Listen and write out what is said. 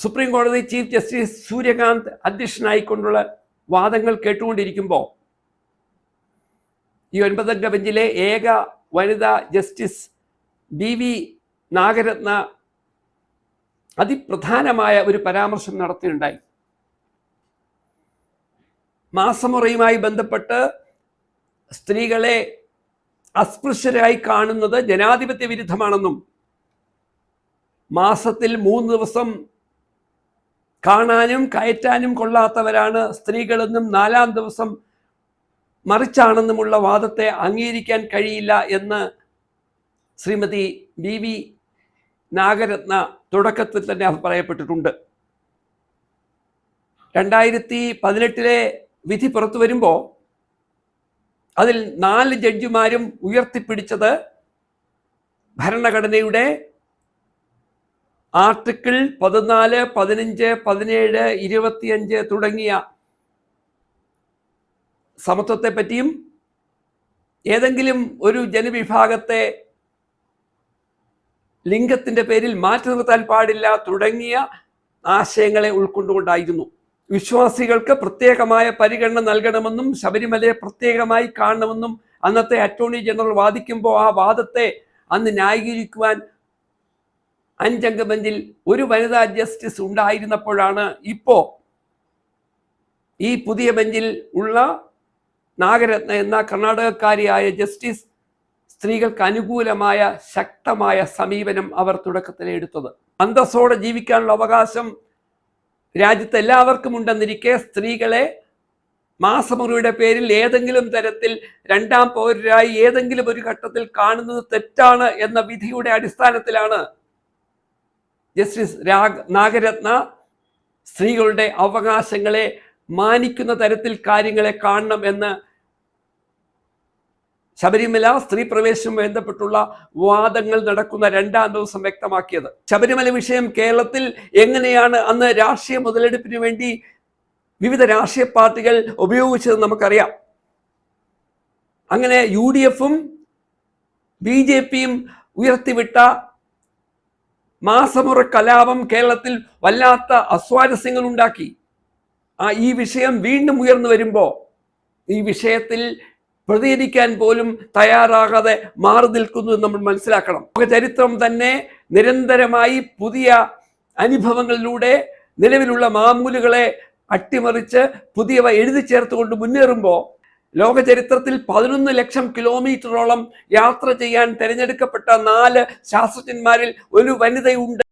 Supreme കോടതി chief justice Suryakant അധ്യക്ഷനായിക്കൊണ്ടുള്ള വാദങ്ങൾ കേട്ടുകൊണ്ടിരിക്കുമ്പോൾ ഈ 9 ബെഞ്ചിലെ ഏക വനിതാ ജസ്റ്റിസ് BV നാഗരത്ന അതിപ്രധാനമായ ഒരു പരാമർശം നടത്തിയുണ്ടായി. മാസമുറയുമായി ബന്ധപ്പെട്ട് സ്ത്രീകളെ അസ്പൃശ്യരായി കാണുന്നത് ജനാധിപത്യ വിരുദ്ധമാണെന്നും മാസത്തിൽ 3 ദിവസം കാണാനും കയറ്റാനും കൊള്ളാത്തവരാണ് സ്ത്രീകളെന്നും 4-ാം ദിവസം മറിച്ചാണെന്നുമുള്ള വാദത്തെ അംഗീകരിക്കാൻ കഴിയില്ല എന്ന് ശ്രീമതി BV നാഗരത്ന തുടക്കത്തിൽ തന്നെ അഭിപ്രായപ്പെട്ടിട്ടുണ്ട്. 2018 വിധി പുറത്തു വരുമ്പോൾ അതിൽ 4 ജഡ്ജിമാരും ഉയർത്തിപ്പിടിച്ചത് ഭരണഘടനയുടെ ആർട്ടിക്കിൾ 14, 15, 17, 25 തുടങ്ങിയ സമത്വത്തെ പറ്റിയും ഏതെങ്കിലും ഒരു ജനവിഭാഗത്തെ ലിംഗത്തിന്റെ പേരിൽ മാറ്റി നിർത്താൻ പാടില്ല തുടങ്ങിയ ആശയങ്ങളെ ഉൾക്കൊണ്ടുകൊണ്ടായിരുന്നു. വിശ്വാസികൾക്ക് പ്രത്യേകമായ പരിഗണന നൽകണമെന്നും ശബരിമലയെ പ്രത്യേകമായി കാണണമെന്നും അന്നത്തെ അറ്റോർണി ജനറൽ വാദിക്കുമ്പോൾ ആ വാദത്തെ അന്ന് ന്യായീകരിക്കുവാൻ 5-അംഗ ബെഞ്ചിൽ ഒരു വനിതാ ജസ്റ്റിസ് ഉണ്ടായിരുന്നപ്പോഴാണ് ഇപ്പോൾ ഈ പുതിയ ബെഞ്ചിൽ ഉള്ള നാഗരത്ന എന്ന കർണാടകക്കാരിയായ ജസ്റ്റിസ് സ്ത്രീകൾക്ക് അനുകൂലമായ ശക്തമായ സമീപനം അവർ തുടക്കത്തിൽ എടുത്തത്. അന്തസ്സോടെ ജീവിക്കാനുള്ള അവകാശം രാജ്യത്ത് എല്ലാവർക്കും ഉണ്ടെന്നിരിക്കെ സ്ത്രീകളെ മാസമുറിയുടെ പേരിൽ ഏതെങ്കിലും തരത്തിൽ 2-ാം പൗരരായി ഏതെങ്കിലും ഒരു ഘട്ടത്തിൽ കാണുന്നത് തെറ്റാണ് എന്ന വിധിയുടെ അടിസ്ഥാനത്തിലാണ് ജസ്റ്റിസ് നാഗരത്ന സ്ത്രീകളുടെ അവകാശങ്ങളെ മാനിക്കുന്ന തരത്തിൽ കാര്യങ്ങളെ കാണണം എന്ന് ശബരിമല സ്ത്രീ പ്രവേശനവുമായി ബന്ധപ്പെട്ടുള്ള വാദങ്ങൾ നടക്കുന്ന 2-ാം ദിവസം വ്യക്തമാക്കിയത്. ശബരിമല വിഷയം കേരളത്തിൽ എങ്ങനെയാണ് അന്ന് രാഷ്ട്രീയ മുതലെടുപ്പിന് വേണ്ടി വിവിധ രാഷ്ട്രീയ പാർട്ടികൾ ഉപയോഗിച്ചത് നമുക്കറിയാം. അങ്ങനെ UDF-ഉം BJP-യും ഉയർത്തിവിട്ട മാസമുറ കലാപം കേരളത്തിൽ വല്ലാത്ത അസ്വാരസ്യങ്ങൾ ഉണ്ടാക്കി. ഈ വിഷയം വീണ്ടും ഉയർന്നു വരുമ്പോൾ ഈ വിഷയത്തിൽ പ്രതികരിക്കാൻ പോലും തയ്യാറാകാതെ മാറി നിൽക്കുന്നു എന്ന് നമ്മൾ മനസ്സിലാക്കണം. ചരിത്രം തന്നെ നിരന്തരമായി പുതിയ അനുഭവങ്ങളിലൂടെ നിലവിലുള്ള മാമൂലുകളെ അട്ടിമറിച്ച് പുതിയവ എഴുതി ചേർത്തുകൊണ്ട് മുന്നേറുമ്പോൾ ലോക ചരിത്രത്തിൽ 11 ലക്ഷം കിലോമീറ്ററോളം യാത്ര ചെയ്യാൻ തിരഞ്ഞെടുക്കപ്പെട്ട 4 ശാസ്ത്രജ്ഞന്മാരിൽ ഒരു വനിതയുണ്ട്.